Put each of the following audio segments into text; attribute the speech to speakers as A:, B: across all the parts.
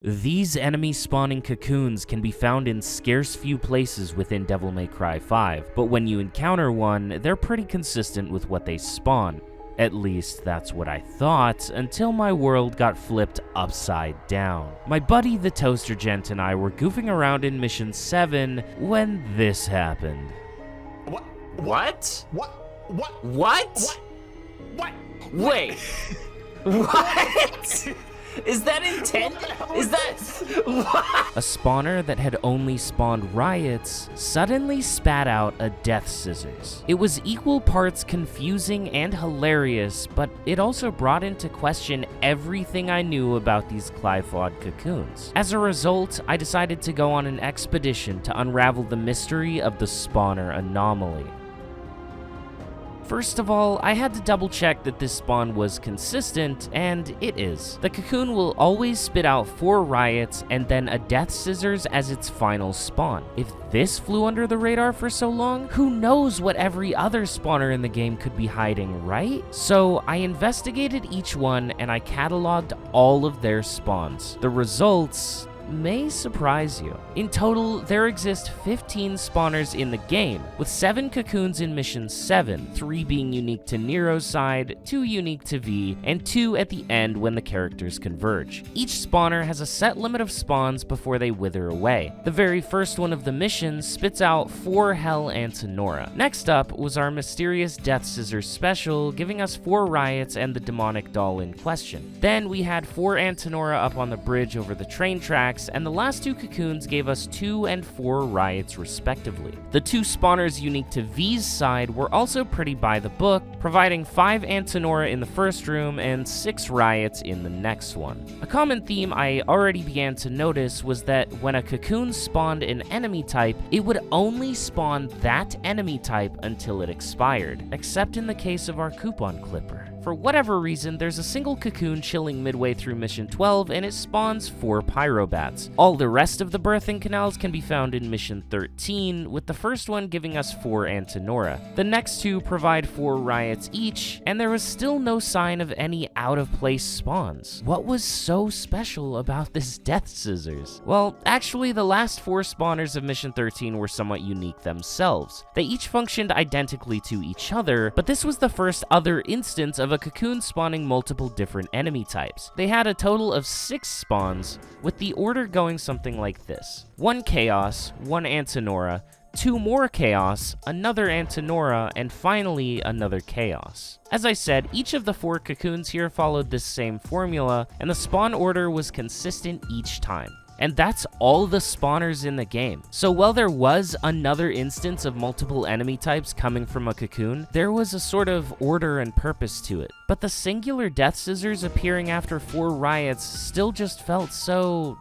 A: These enemy spawning cocoons can be found in scarce few places within Devil May Cry 5, but when you encounter one, they're pretty consistent with what they spawn. At least, that's what I thought, until my world got flipped upside down. My buddy the Toaster Gent and I were goofing around in Mission 7 when this happened.
B: What?
C: What?
B: What?
C: What?
B: What?
C: Wait. What? Is that intent? Is that what?
A: A spawner that had only spawned riots suddenly spat out a death scissors. It was equal parts confusing and hilarious, but it also brought into question everything I knew about these Clyphod cocoons. As a result, I decided to go on an expedition to unravel the mystery of the spawner anomaly. First of all, I had to double check that this spawn was consistent, and it is. The cocoon will always spit out 4 riots and then a death scissors as its final spawn. If this flew under the radar for so long, who knows what every other spawner in the game could be hiding, right? So I investigated each one and I cataloged all of their spawns. The results may surprise you. In total, there exist 15 spawners in the game, with 7 cocoons in Mission 7, 3 being unique to Nero's side, 2 unique to V, and 2 at the end when the characters converge. Each spawner has a set limit of spawns before they wither away. The very first one of the missions spits out 4 Hell Antinora. Next up was our mysterious Death Scissors special, giving us 4 riots and the demonic doll in question. Then we had 4 Antinora up on the bridge over the train tracks, and the last 2 cocoons gave us 2 and 4 riots respectively. The 2 spawners unique to V's side were also pretty by the book, providing 5 Antinora in the first room and 6 riots in the next one. A common theme I already began to notice was that when a cocoon spawned an enemy type, it would only spawn that enemy type until it expired, except in the case of our coupon clipper. For whatever reason, there's a single cocoon chilling midway through Mission 12, and it spawns 4 pyrobats. All the rest of the birthing canals can be found in Mission 13, with the first one giving us 4 Antinora. The next 2 provide 4 riots each, and there was still no sign of any out-of-place spawns. What was so special about this Death Scissors? Well, actually, the last 4 spawners of Mission 13 were somewhat unique themselves. They each functioned identically to each other, but this was the first other instance of a cocoon spawning multiple different enemy types. They had a total of 6 spawns, with the order going something like this: 1 Chaos, 1 Antinora, 2 more Chaos, another Antinora, and finally another Chaos. As I said, each of the 4 cocoons here followed this same formula, and the spawn order was consistent each time. And that's all the spawners in the game. So while there was another instance of multiple enemy types coming from a cocoon, there was a sort of order and purpose to it. But the singular Death Scissors appearing after 4 riots still just felt so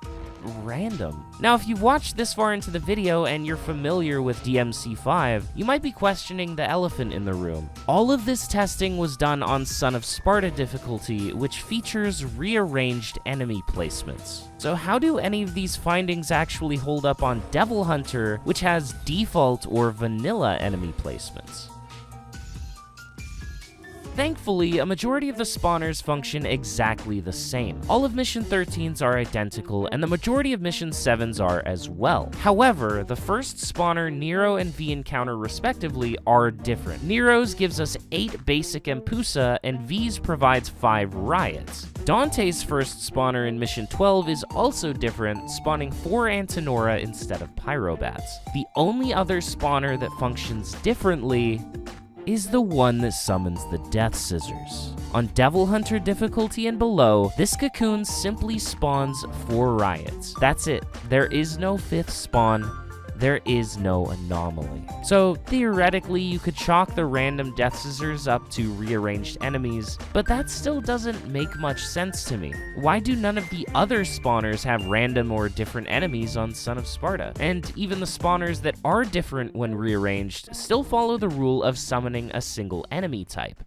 A: random. Now, if you've watched this far into the video and you're familiar with DMC5, you might be questioning the elephant in the room. All of this testing was done on Son of Sparta difficulty, which features rearranged enemy placements. So how do any of these findings actually hold up on Devil Hunter, which has default or vanilla enemy placements? Thankfully, a majority of the spawners function exactly the same. All of Mission 13's are identical, and the majority of Mission 7's are as well. However, the first spawner Nero and V encounter respectively are different. Nero's gives us 8 basic Empusa, and V's provides 5 riots. Dante's first spawner in Mission 12 is also different, spawning 4 Antinora instead of pyrobats. The only other spawner that functions differently is the one that summons the Death Scissors. On Devil Hunter difficulty and below, this cocoon simply spawns 4 riots. That's it. There is no 5th spawn. There is no anomaly. So theoretically, you could chalk the random Death Scissors up to rearranged enemies, but that still doesn't make much sense to me. Why do none of the other spawners have random or different enemies on Son of Sparta? And even the spawners that are different when rearranged still follow the rule of summoning a single enemy type.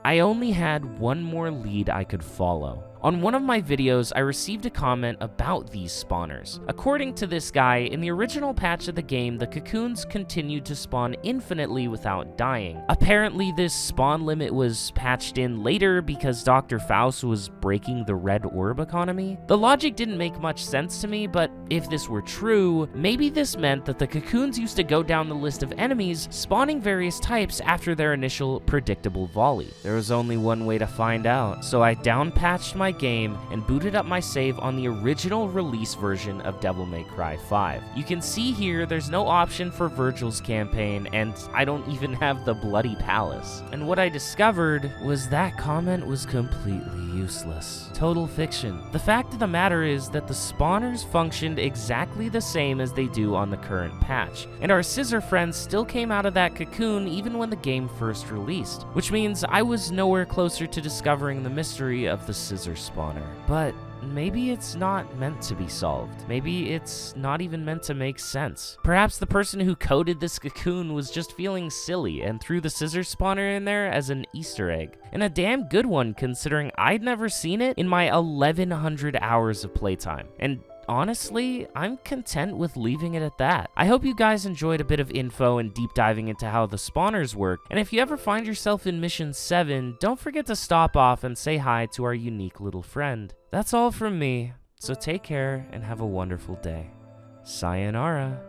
A: I only had one more lead I could follow. On one of my videos, I received a comment about these spawners. According to this guy, in the original patch of the game, the cocoons continued to spawn infinitely without dying. Apparently, this spawn limit was patched in later because Dr. Faust was breaking the red orb economy. The logic didn't make much sense to me, but if this were true, maybe this meant that the cocoons used to go down the list of enemies, spawning various types after their initial predictable volley. There was only one way to find out, so I downpatched my game and booted up my save on the original release version of Devil May Cry 5. You can see here there's no option for Virgil's campaign, and I don't even have the Bloody Palace. And what I discovered was that comment was completely useless. Total fiction. The fact of the matter is that the spawners functioned exactly the same as they do on the current patch, and our scissor friends still came out of that cocoon even when the game first released, which means I was nowhere closer to discovering the mystery of the scissor spawner. But maybe it's not meant to be solved. Maybe it's not even meant to make sense. Perhaps the person who coded this cocoon was just feeling silly and threw the scissor spawner in there as an Easter egg. And a damn good one considering I'd never seen it in my 1100 hours of playtime. And honestly, I'm content with leaving it at that. I hope you guys enjoyed a bit of info and deep diving into how the spawners work, and if you ever find yourself in Mission 7, don't forget to stop off and say hi to our unique little friend. That's all from me, so take care and have a wonderful day. Sayonara.